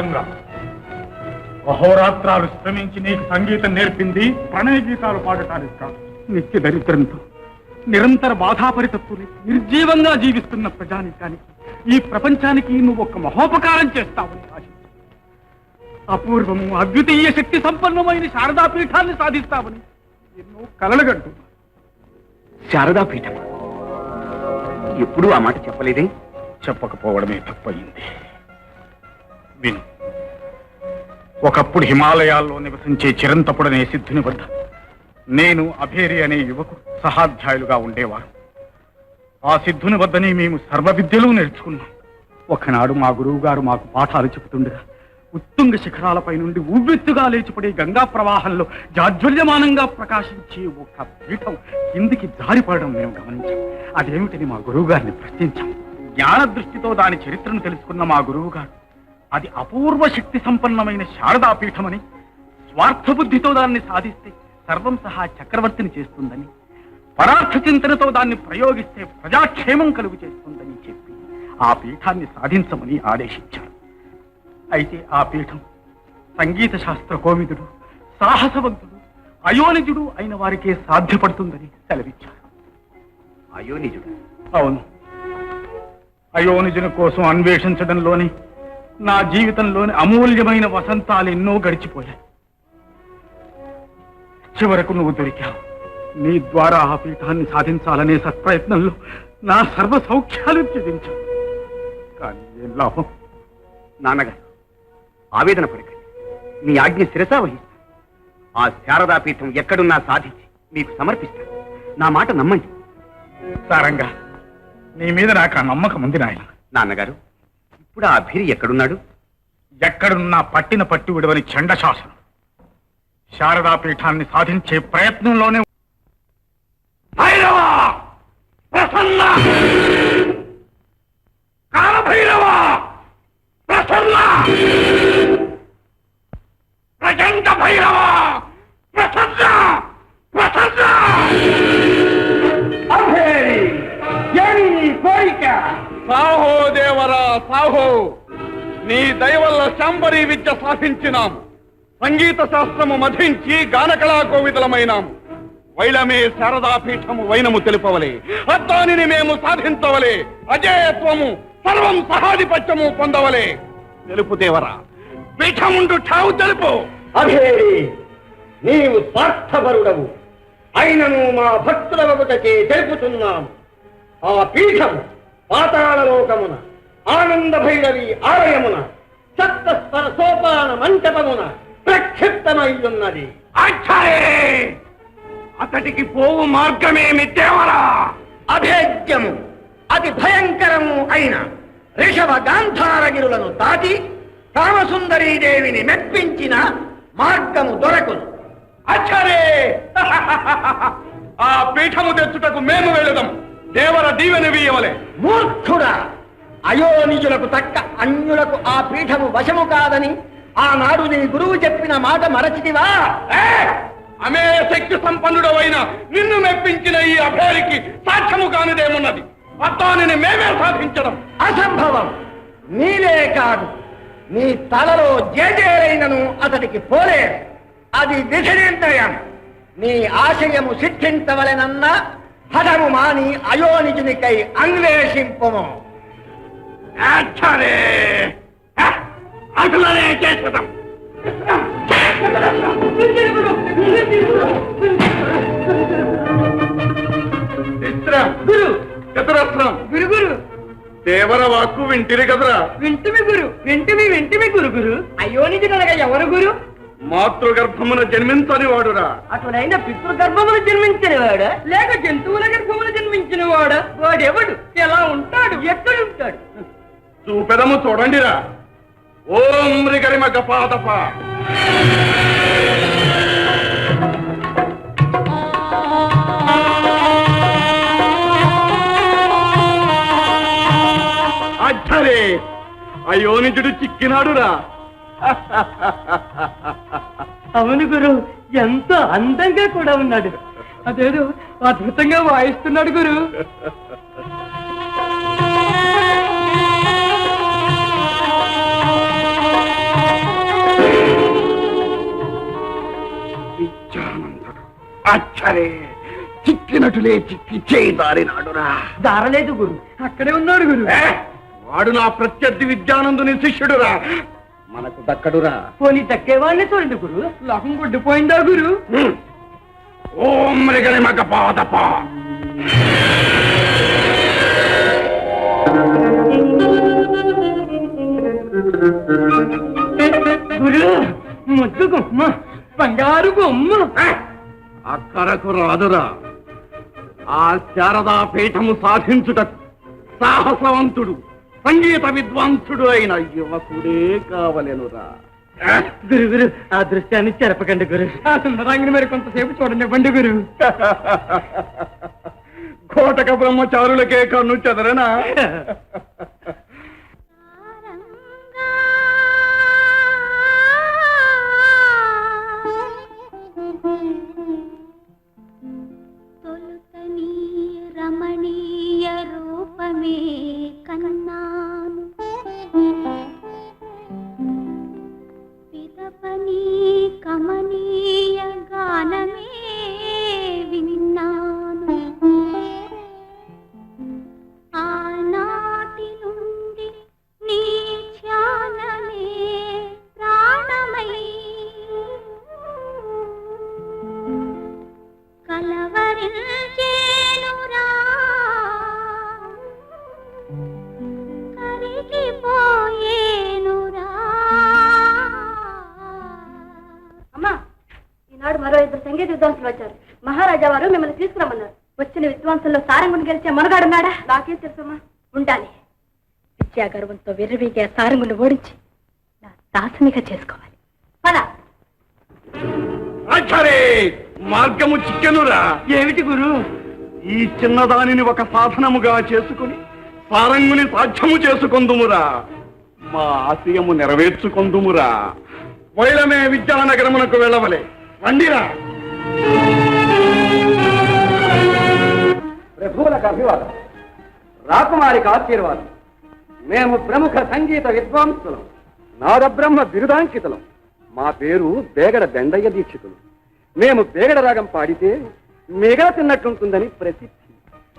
సారంగా అహోరాత్రాలు శ్రమించి నీకు సంగీతం నేర్పింది ప్రణయ గీతాలు పాడటానికి కాదు. నిత్య దరిద్రంతో నిరంతర బాధాపరితత్తులు నిర్జీవంగా జీవిస్తున్న ప్రజానికానికి, ఈ ప్రపంచానికి నువ్వు ఒక మహోపకారం చేస్తావని ఆశించు. అపూర్వము అద్వితీయ శక్తి సంపన్నమైన శారదాపీఠాన్ని సాధిస్తావని ఎన్నో కలలుగంటున్నా. శారదాపీఠం ఎప్పుడూ ఆ మాట చెప్పలేదే? చెప్పకపోవడమే తప్పయింది. విను, ఒకప్పుడు హిమాలయాల్లో నివసించే చిరంతపుడనే సిద్ధుని వద్ద నేను, అభేరి అనే యువకుడు సహాధ్యాయులుగా ఉండేవారు. ఆ సిద్ధుని వద్దనే మేము సర్వ విద్యలు నేర్చుకున్నాం. ఒకనాడు మా గురువు గారు మాకు పాఠాలు చెబుతుండగా ఉత్తుంగ శిఖరాలపై నుండి ఉవ్వెత్తుగా లేచిపడే గంగా ప్రవాహంలో జాజ్వల్యమానంగా ప్రకాశించే ఒక పీఠం కిందికి జారిపడడం మేము గమనించాం. అదేమిటని మా గురువు గారిని ప్రశ్నించాం. జ్ఞాన దృష్టితో దాని చరిత్రను తెలుసుకున్న మా గురువు గారు అది అపూర్వ శక్తి సంపన్నమైన శారదాపీఠమని, స్వార్థబుద్ధితో దాన్ని సాధిస్తే సర్వం సహా చక్రవర్తిని చేస్తుందని, పరార్థ చింతనతో దాన్ని ప్రయోగిస్తే ప్రజాక్షేమం కలుగు చేస్తుందని చెప్పి ఆ పీఠాన్ని సాధించమని ఆదేశించారు. అయితే ఆ పీఠం సంగీత శాస్త్ర కోవిదుడు, సాహసవంతుడు, అయోనిజుడు అయిన వారికే సాధ్యపడుతుందని సెలవిచ్చారు. అయోనిజుడు? అవును. అయోనిజుని కోసం అన్వేషించడంలోని నా జీవితంలోని అమూల్యమైన వసంతాలు ఎన్నో గడిచిపోయాయి. చివరకు నువ్వు దొరికావు. నీ ద్వారా ఆ పీఠాన్ని సాధించాలనే సత్ప్రయత్నంలో నా సర్వ సౌఖ్యాలు త్యజించాను. కానీ ఏం లాభం? నాన్నగారు, ఆవేదన పడకండి. మీ ఆజ్ఞ శిరసా వహిస్తాను. ఆ శారదాపీఠం ఎక్కడున్నా సాధించి మీకు సమర్పిస్తాను. నా మాట నమ్మండి. సారంగా, నీ మీద నాకు ఆ నమ్మకం ఉంది నాయన. నాన్నగారు, ఇప్పుడు ఆ అభిరి ఎక్కడున్నాడు? ఎక్కడున్నా పట్టిన పట్టు విడవని చండశాసనం. శారదాపీఠాన్ని సాధించే ప్రయత్నంలోనే. భైరవా ప్రసన్న, కాలభైరవా ప్రసన్న, ప్రచండ భైరవా ప్రసన్న, ప్రసన్న. అభేరి, ఏమి నీ కోరిక? సాహో దేవరా సాహో, నీ దయ వల్ల శాంబరీ విద్య సాధించినాము. సంగీత శాస్త్రము మధించి గానకళా కోవిదలమైనాము. వైలమే శారదాపీఠము వైనము తెలుపవలే, అద్దానిని మేము సాధించవలే, అజేయత్వము సర్వం సహాధిపత్యము పొందవలే. తెలుపు దేవరా, పీఠముండు ఠావు తెలుపు. అభేరి, నీవు స్వార్థపరుడవు అయినను మా భక్తుల వగుటకే తెలుపుతున్నాము. ఆ పీఠం పాతాళలోకమున ఆనంద భైరవి ఆలయమున సప్తస్వర సోపాన మంటపమున ప్రక్షిప్తమయ్యున్నది. అతడికి పోవు మార్గమేమి దేవరా? అభేద్యము అతి భయంకరము అయిన రిషభ గాంధారగిరులను దాటి కామసుందరీదేవిని మెప్పించిన మార్గము దొరకును. అచ్చరే, ఆ పీఠము తెచ్చుటకు మేము వెళదాం. దేవర దీవెన వీయవలే. మూర్ఖుడా, అయోనిజులకు తక్క అన్యులకు ఆ పీఠము వశము కాదని ఆనాడు నీ గురువు చెప్పిన మాట మరచితివా? అమే శక్తి సంపన్నుడవైన నిన్ను మెప్పించిన ఈ అభేరికి సాక్ష్యము కానిదేమున్నది? అత్తానిని మేమే సాధించడం అసంభవం. నీలే కాదు, నీ తలలో జేజేరైనను అతడికి పోలేదు. అది విధి నిర్ణయం. నీ ఆశయము సిద్ధించవలెనన్న హఠము మాని అయోనిజునికై అన్వేషింపుము. అసలనే చేస్తాం. చతురస్రం గురు దేవర వాక్కు వింటిరి కదరా? వింటిమి గురు, వింటిమి గురు. అయోనిజునగా ఎవరు గురు? మాతృగర్భమున జన్మించని వాడురా. అటునైనా పితృగర్భమును జన్మించిన వాడా, లేక జంతువుల గర్భమును జన్మించిన వాడా? వాడెవడు? ఎలా ఉంటాడు? ఎక్కడుంటాడు? చూపెదము చూడండిరా. ఓం రిగరిమ గపాదప. అచ్చరే, అయోనిజుడు చిక్కినాడురా. అవును గురు, ఎంతో అందంగా కూడా ఉన్నాడు. అదేదో అద్భుతంగా వాయిస్తున్నాడు గురు. అచ్చరే చిక్కినటులే చిక్కి చేయి దారినాడురా. దారలేదు గురు, అక్కడే ఉన్నాడు గురు. వాడు నా ప్రత్యర్థి విద్యానందుని శిష్యుడురా, మనకు దక్కడురా. పోనీ దక్కేవాళ్ళే చూడండి గురు, లోకం కొట్టిపోయిందా గురు? ఓం మృగని మగ పాదప. గురు ముద్దు గుమ్మ, బంగారు గుమ్మ. అక్కరకు రాదురా. ఆ శారదా పీఠము సాధించుటకు సాహసవంతుడు సంగీత విద్వాంసుడు అయిన యువకుడే కావలెనురా. గురు గురు, ఆ దృశ్యాన్ని చెరపకండి గురు. ఆ సుందరాంగిని మరి కొంతసేపు చూడనివ్వండి గురు. కోటక బ్రహ్మచారులకే కన్ను చెదరనా? రమణీయ రూపమే కన్నాను, పిదపని కమనీయ గానమే విన్నాను. ఆనాటి నుండి నీ ధ్యానమే ప్రాణమై కలవరించేనురా, కరిగిపోయేనురా. అమ్మా, ఈనాడు మరో 2 సంగీత విద్వాంసులు వచ్చారు. మహారాజా వారు మిమ్మల్ని తీసుకురమ్మన్నారు. వచ్చిన విద్వాంసుల్లో సారంగుని గెలిచే మనగాడున్నాడా? నాకేం తెలుసమ్మా. ఉండాలి. విద్యాగర్వంతో విర్రవీగే సారంగుని ఓడించి నా దాసనిగా చేసుకోవాలి. పద. అచ్చరే మార్గము చిక్కెనురా. ఏమిటి గురు? ఈ చిన్నదానిని ఒక సాధనముగా చేసుకుని సారంగుని సాధ్యము చేసుకొందుమురా. మా ఆశయము నెరవేర్చుకొందుమురా. వైలమే విద్యానగరమునకు వెళ్ళవలే. రండిరా. ప్రభువులకు అభివాదం, రాకుమారికి ఆశీర్వాదం. మేము ప్రముఖ సంగీత విద్వాంసులం, నాదబ్రహ్మ బిరుదాంకితులం. మా పేరు బేగడ దండయ్య దీక్షితులు. మేము బేగడ రాగం పాడితే మిగడ తిన్నట్టుంటుందని ప్రసిద్ధి.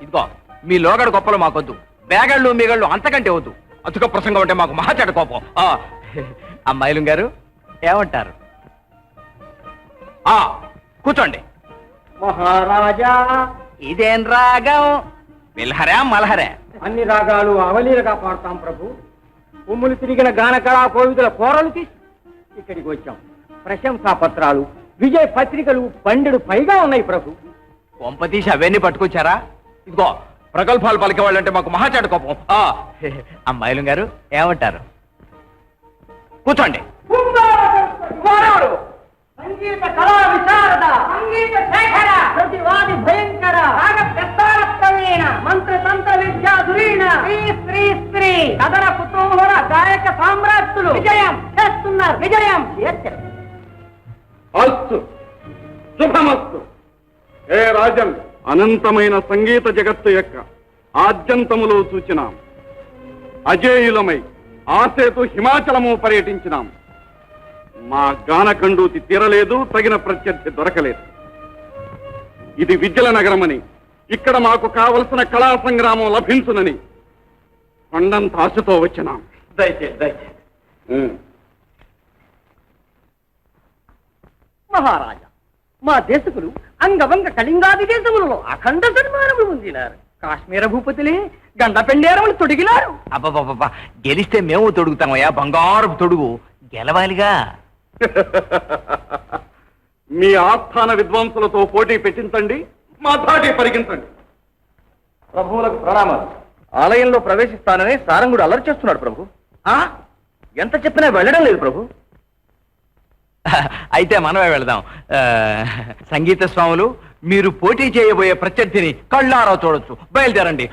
ఇదిగో మీ లోగడ గొప్పలు మాకొద్దు, బేగళ్ళు మిగళ్ళు అంతకంటే వద్దు. అతుక ప్రసంగం అంటే మాకు మహాచెడ కోపం. అమ్మాయిలు గారు ఏమంటారు? కూర్చోండి. మహారాజా, ఇదేం రాగం? విల్హరా మల్హరా? అన్ని రాగాలు అవలీలగా పాడతాం ప్రభు. ఉమ్ములు తిరిగిన గాన కళా కోవిదుల కోరలు తీసి ఇక్కడికి వచ్చాం. ప్రశంసా పత్రాలు, విజయ పత్రికలు 12 పైగా ఉన్నాయి ప్రభు. కొంపతీసి అవన్నీ పట్టుకొచ్చారా? ఇదిగో ప్రగల్భాలు పలికేవాళ్ళంటే మాకు మహాచెడ కోపం. అమ్మాయిలు గారు ఏమంటారు? కూర్చోండి. సంగీత కళా విశారద, సంగీత శేఖర, ప్రతివాది భయంకర, రాగ ప్రస్తార ప్రవీణ, మంత్ర తంత్ర విద్యా ధురీణ, శ్రీ శ్రీ శ్రీ కథన కుతూహల గాయక సామ్రాట్టులు విజయం చేస్తున్నారు. విజయం అస్తు, శుభమస్తు. ఏ రాజన్, అనంతమైన సంగీత జగత్తు యొక్క ఆద్యంతములో చూచినాం. అజేయులమై ఆసేతు హిమాచలము పర్యటించినాం. మా గానకండూతి తీరలేదు, తగిన ప్రత్యర్థి దొరకలేదు. ఇది విద్యల నగరమని, ఇక్కడ మాకు కావలసిన కళా సంగ్రామం లభించునని కొండంత ఆశతో వచ్చినాం. దయచేసి మహారాజా, మా దేశకులు అంగవంగ కళింగాది దేశములలో అఖండ సన్మానములు పొందినారు. కాశ్మీర భూపతులే గండ పెండేరములు తొడిగినారు. అబ్బా గెలిస్తే మేము తొడుగుతామయ్యా, బంగారపు తొడుగు. గెలవాలిగా. మీ ఆస్థాన విద్వాంసులతో పోటీ పెట్టించండి, మా ధాటి పరిగించండి. ప్రభువులకు ప్రణామాలు. ఆలయంలో ప్రవేశిస్తానని సారంగుడు అల్లరి చేస్తున్నాడు ప్రభు. ఎంత చెప్పినా వెళ్ళడం లేదు ప్రభు. అయితే మనమే వెళదాం. సంగీత స్వాములు, మీరు పోటీ చేయబోయే ప్రత్యర్థిని కళ్ళారా చూడొచ్చు. బయలుదేరండి.